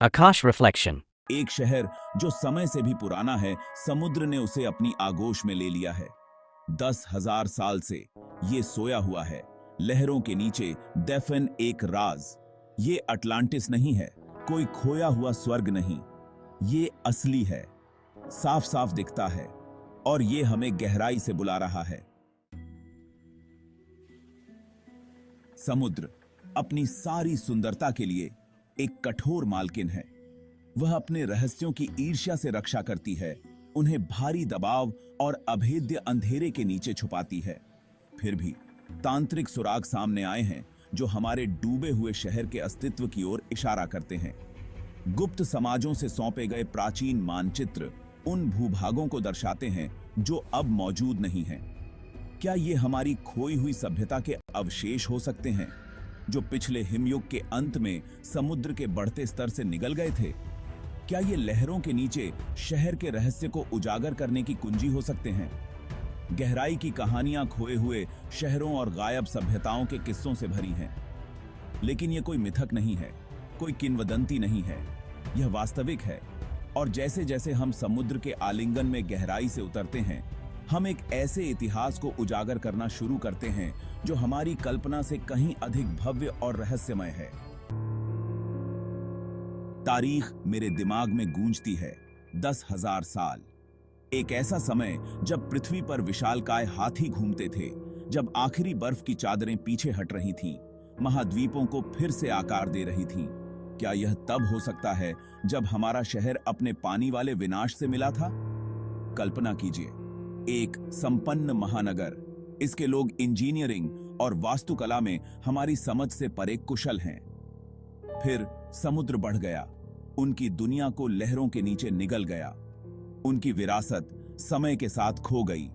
Akash Reflection. एक शहर जो समय से भी पुराना है, समुद्र ने उसे अपनी आगोश में ले लिया है। 10,000 साल से ये सोया हुआ है, लहरों के नीचे दफन एक राज। ये अटलांटिस नहीं है, कोई खोया हुआ स्वर्ग नहीं, ये असली है, साफ साफ दिखता है और ये हमें गहराई से बुला रहा है। समुद्र अपनी सारी सुंदरता के लिए एक कठोर मालकिन है। वह अपने रहस्यों की ईर्ष्या से रक्षा करती है, उन्हें भारी दबाव और अभेद्य अंधेरे के नीचे छुपाती है। फिर भी तांत्रिक सुराग सामने आए हैं जो हमारे डूबे हुए शहर के अस्तित्व की ओर इशारा करते हैं। गुप्त समाजों से सौंपे गए प्राचीन मानचित्र उन भूभागों को दर्शाते हैं जो अब मौजूद नहीं हैं। क्या ये हमारी खोई हुई सभ्यता के अवशेष हो सकते हैं, जो पिछले हिमयुग के अंत में समुद्र के बढ़ते स्तर से निगल गए थे? क्या ये लहरों के नीचे शहर के रहस्य को उजागर करने की कुंजी हो सकते हैं? गहराई की कहानियां खोए हुए शहरों और गायब सभ्यताओं के किस्सों से भरी हैं। लेकिन यह कोई मिथक नहीं है, कोई किंवदंती नहीं है, यह वास्तविक है। और जैसे जैसे हम समुद्र के आलिंगन में गहराई से उतरते हैं, हम एक ऐसे इतिहास को उजागर करना शुरू करते हैं जो हमारी कल्पना से कहीं अधिक भव्य और रहस्यमय है। तारीख मेरे दिमाग में गूंजती है। 10,000 साल, एक ऐसा समय जब पृथ्वी पर विशालकाय हाथी घूमते थे, जब आखिरी बर्फ की चादरें पीछे हट रही थीं, महाद्वीपों को फिर से आकार दे रही थीं। क्या यह तब हो सकता है जब हमारा शहर अपने पानी वाले विनाश से मिला था? कल्पना कीजिए, एक संपन्न महानगर, इसके लोग इंजीनियरिंग और वास्तुकला में हमारी समझ से परे कुशल हैं। फिर समुद्र बढ़ गया, उनकी दुनिया को लहरों के नीचे निगल गया, उनकी विरासत समय के साथ खो गई।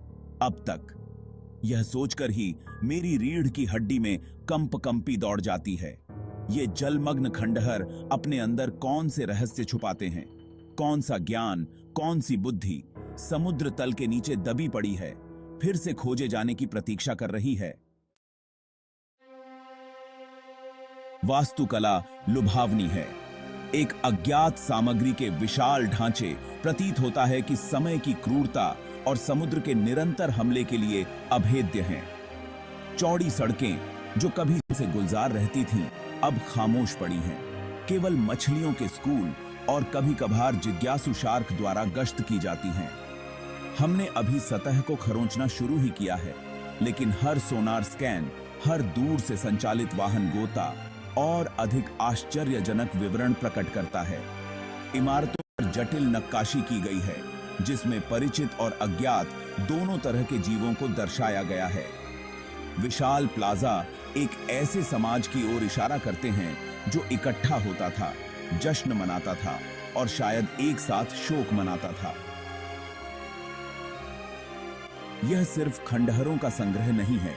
अब तक यह सोचकर ही मेरी रीढ़ की हड्डी में कंपी दौड़ जाती है। ये जलमग्न खंडहर अपने अंदर कौन से रहस्य छुपाते हैं? कौन सा ज्ञान, कौन सी बुद्धि समुद्र तल के नीचे दबी पड़ी है, फिर से खोजे जाने की प्रतीक्षा कर रही है? वास्तुकला लुभावनी है। एक अज्ञात सामग्री के विशाल ढांचे, प्रतीत होता है कि समय की क्रूरता और समुद्र के निरंतर हमले के लिए अभेद्य हैं। चौड़ी सड़कें जो कभी से गुलजार रहती थीं, अब खामोश पड़ी हैं। केवल मछलियों के स्कूल और कभी कभार जिज्ञासु शार्क द्वारा गश्त की जाती हैं। हमने अभी सतह को खरोंचना शुरू ही किया है, लेकिन हर सोनार स्कैन, हर दूर से संचालित वाहन गोता और अधिक आश्चर्यजनक विवरण प्रकट करता है। इमारतों पर जटिल नक्काशी की गई है, जिसमें परिचित और अज्ञात दोनों तरह के जीवों को दर्शाया गया है। विशाल प्लाजा एक ऐसे समाज की ओर इशारा करते हैं जो इकट्ठा होता था, जश्न मनाता था और शायद एक साथ शोक मनाता था। यह सिर्फ खंडहरों का संग्रह नहीं है,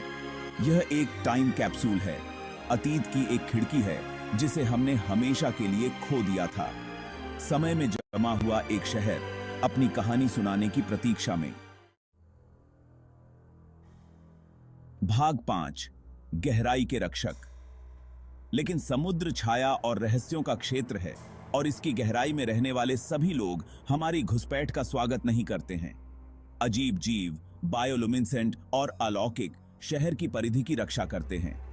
यह एक टाइम कैप्सूल है, अतीत की एक खिड़की है जिसे हमने हमेशा के लिए खो दिया था। समय में जमा हुआ एक शहर अपनी कहानी सुनाने की प्रतीक्षा में। भाग 5, गहराई के रक्षक। लेकिन समुद्र छाया और रहस्यों का क्षेत्र है, और इसकी गहराई में रहने वाले सभी लोग हमारी घुसपैठ का स्वागत नहीं करते हैं। अजीब जीव, बायोलुमिनेसेंट और अलौकिक शहर की परिधि की रक्षा करते हैं।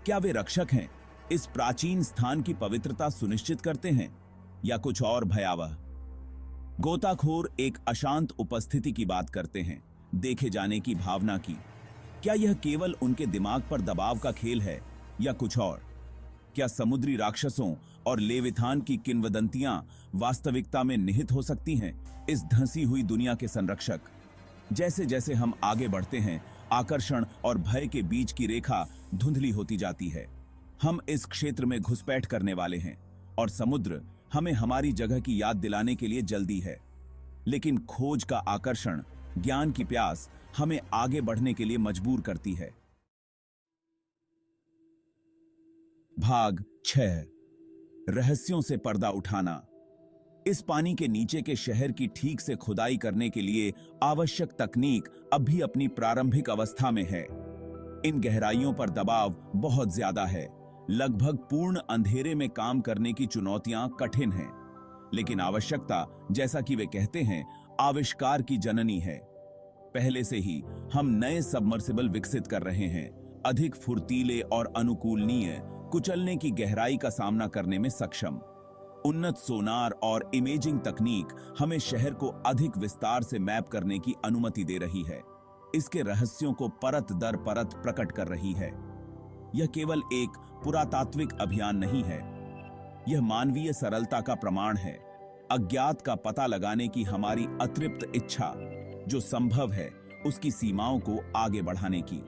क्या वे रक्षक हैं, इस प्राचीन स्थान की पवित्रता सुनिश्चित करते हैं, या कुछ और भयावह? गोताखोर एक अशांत उपस्थिति की बात करते हैं, देखे जाने की भावना की। क्या यह केवल उनके दिमाग पर दबाव का खेल है, या कुछ और? क्या समुद्री राक्षसों और लेविथान की किंवदंतियां वास्तविकता में निहित हो सकती हैं, इस धंसी हुई दुनिया के संरक्षक? जैसे जैसे हम आगे बढ़ते हैं, आकर्षण और भय के बीच की रेखा धुंधली होती जाती है। हम इस क्षेत्र में घुसपैठ करने वाले हैं, और समुद्र हमें हमारी जगह की याद दिलाने के लिए जल्दी है। लेकिन खोज का आकर्षण, ज्ञान की प्यास हमें आगे बढ़ने के लिए मजबूर करती है। भाग 6, रहस्यों से पर्दा उठाना। इस पानी के नीचे के शहर की ठीक से खुदाई करने के लिए आवश्यक तकनीक अब भी अपनी प्रारंभिक अवस्था में है। इन गहराइयों पर दबाव बहुत ज्यादा है। लगभग पूर्ण अंधेरे में काम करने की चुनौतियां कठिन हैं। लेकिन आवश्यकता, जैसा कि वे कहते हैं, आविष्कार की जननी है। पहले से ही हम नए सबमर्सिबल विकसित कर रहे हैं, अधिक फुर्तीले और अनुकूलनीय, कुचलने की गहराई का सामना करने में सक्षम। उन्नत सोनार और इमेजिंग तकनीक हमें शहर को अधिक विस्तार से मैप करने की अनुमति दे रही है, इसके रहस्यों को परत दर परत प्रकट कर रही है। यह केवल एक पुरातात्विक अभियान नहीं है, यह मानवीय सरलता का प्रमाण है, अज्ञात का पता लगाने की हमारी अतृप्त इच्छा, जो संभव है उसकी सीमाओं को आगे बढ़ाने की।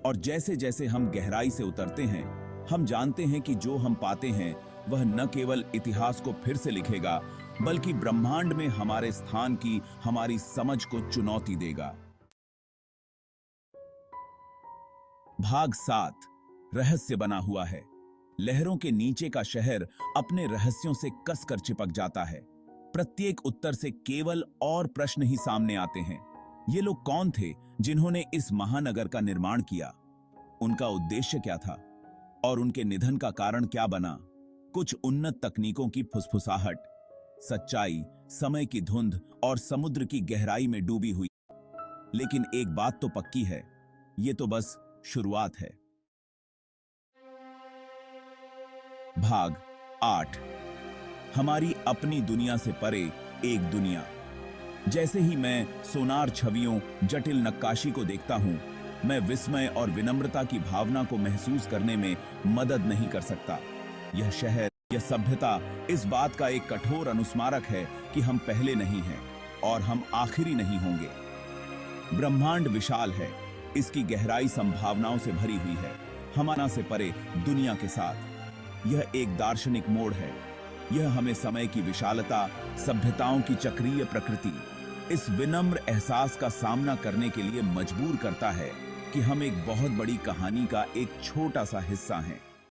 और जैसे जैसे हम गहराई से उतरते हैं, हम जानते हैं कि जो हम पाते हैं वह न केवल इतिहास को फिर से लिखेगा, बल्कि ब्रह्मांड में हमारे स्थान की हमारी समझ को चुनौती देगा। भाग 7 रहस्य बना हुआ है। लहरों के नीचे का शहर अपने रहस्यों से कसकर चिपक जाता है। प्रत्येक उत्तर से केवल और प्रश्न ही सामने आते हैं। ये लोग कौन थे जिन्होंने इस महानगर का निर्माण किया? उनका उद्देश्य क्या था? और उनके निधन का कारण क्या बना? कुछ उन्नत तकनीकों की फुसफुसाहट, सच्चाई, समय की धुंध और समुद्र की गहराई में डूबी हुई। लेकिन एक बात तो पक्की है, ये तो बस शुरुआत है। भाग 8 हमारी अपनी दुनिया से परे एक दुनिया। जैसे ही मैं सोनार छवियों, जटिल नक्काशी को देखता हूं, मैं विस्मय और विनम्रता की भावना को महसूस करने में मदद नहीं कर सकता। यह शहर, यह सभ्यता इस बात का एक कठोर अनुस्मारक है कि हम पहले नहीं हैं और हम आखिरी नहीं होंगे। ब्रह्मांड विशाल है, इसकी गहराई संभावनाओं से भरी हुई है, हमारा से परे दुनिया के साथ। यह एक दार्शनिक मोड़ है। यह हमें समय की विशालता, सभ्यताओं की चक्रीय प्रकृति, इस विनम्र एहसास का सामना करने के लिए मजबूर करता है कि हम एक बहुत बड़ी कहानी का एक छोटा सा हिस्सा हैं।